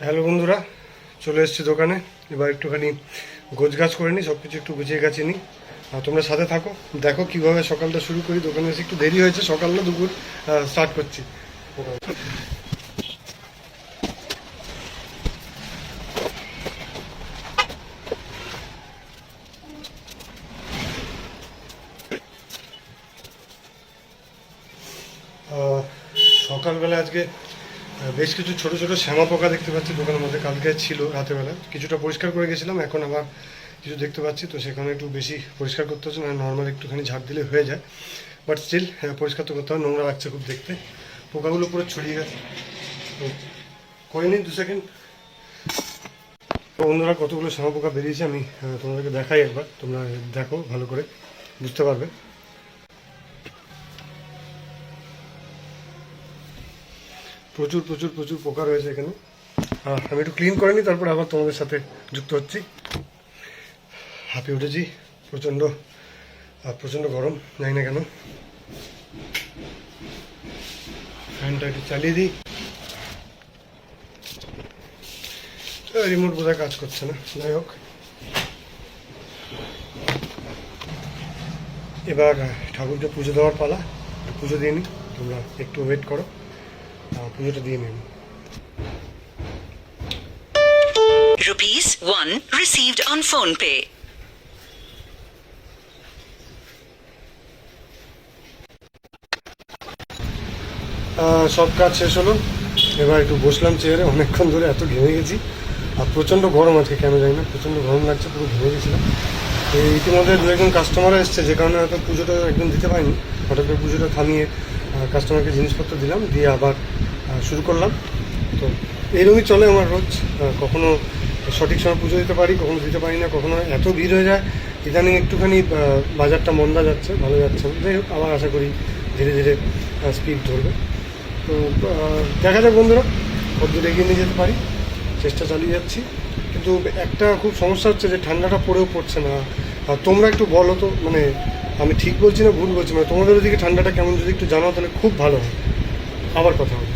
Hello বন্ধুরা, চলে এসেছি দোকানে। এবার একটুখানি গোছগাছ করে নিই, সব কিছু একটু গুছিয়ে গাছিয়ে নিই। আর তোমরা সাথে থাকো, দেখো কীভাবে সকালটা শুরু করি। দোকানে এসে একটু দেরি হয়েছে, সকাল না দুপুর স্টার্ট করছি। সকালবেলা আজকে বেশ কিছু ছোট ছোট শ্যামা পোকা দেখতে পাচ্ছি দোকানের মধ্যে। কালকে ছিল রাতেরবেলা, কিছুটা পরিষ্কার করে গেছিলাম, এখন আবার কিছু দেখতে পাচ্ছি। তো সেখানে একটু বেশি পরিষ্কার করতে হচ্ছে, না নর্মাল একটুখানি ঝাড় দিলে হয়ে যায়। বাট স্টিল পরিষ্কার তো করতে হবে, নোংরা লাগছে খুব দেখতে। পোকাগুলো পুরো ছড়িয়ে গেছে। তো করে নিন 2 সেকেন্ড। তো বন্ধুরা, কতগুলো শ্যামা পোকা বেরিয়েছে আমি তোমাদেরকে দেখাই একবার, তোমরা দেখো ভালো করে বুঝতে পারবে। প্রচুর প্রচুর প্রচুর পোকা রয়েছে এখানে। আমি একটু ক্লিন করে নিই, তারপরে আবার তোমাদের সাথে যুক্ত হচ্ছি। হাঁপিয়ে উঠেছি প্রচণ্ড, প্রচণ্ড গরম, জানি না কেন। ফ্যানটা একটু চালিয়ে দিই। রিমোট বোধহয় কাজ করছে না, যাই হোক। এবার ঠাকুরকে পুজো দেওয়ার পালা, পুজো দিয়ে নিই। তোমরা একটু ওয়েট করো, পুজোটা দিয়ে নিই। ₹1 received on phone pay. সব কাজ শেষ হলো, এবার একটু বসলাম চেয়ারে। অনেকক্ষণ ধরে এত ঘেমে গেছি, আর প্রচণ্ড গরম আজকে, কেন জানি না, প্রচণ্ড গরম লাগছে, পুরো ঘেমে গেছিলাম। তো ইতিমধ্যে 2-1 কাস্টমার এসছে, যে কারণে হয়তো পুজোটা একদম দিতে পারিনি। হঠাৎ করে পুজোটা থামিয়ে কাস্টমারকে জিনিসপত্র দিলাম, দিয়ে আবার শুরু করলাম। তো এইরকমই চলে আমার রোজ। কখনো সঠিক সময় পুজো দিতে পারি, কখনো দিতে পারি না, কখনো এত ভিড় হয়ে যায়। ইদানিং একটুখানি বাজারটা মন্দা যাচ্ছে, ভালো যাচ্ছে না। যাই হোক, আবার আশা করি ধীরে ধীরে স্পিড ধরবে। তো দেখা যাক বন্ধুরা, কতদূর এগিয়ে নিয়ে যেতে পারি, চেষ্টা চালিয়ে যাচ্ছি। কিন্তু একটা খুব সমস্যা হচ্ছে যে ঠান্ডাটা পড়েও পড়ছে না। তোমরা একটু বলো তো, মানে আমি ঠিক বলছি না ভুল বলছি, মানে তোমাদের ওদিকে ঠান্ডাটা কেমন, যদি একটু জানাও তাহলে খুব ভালো হয়। আবার কথা হবে।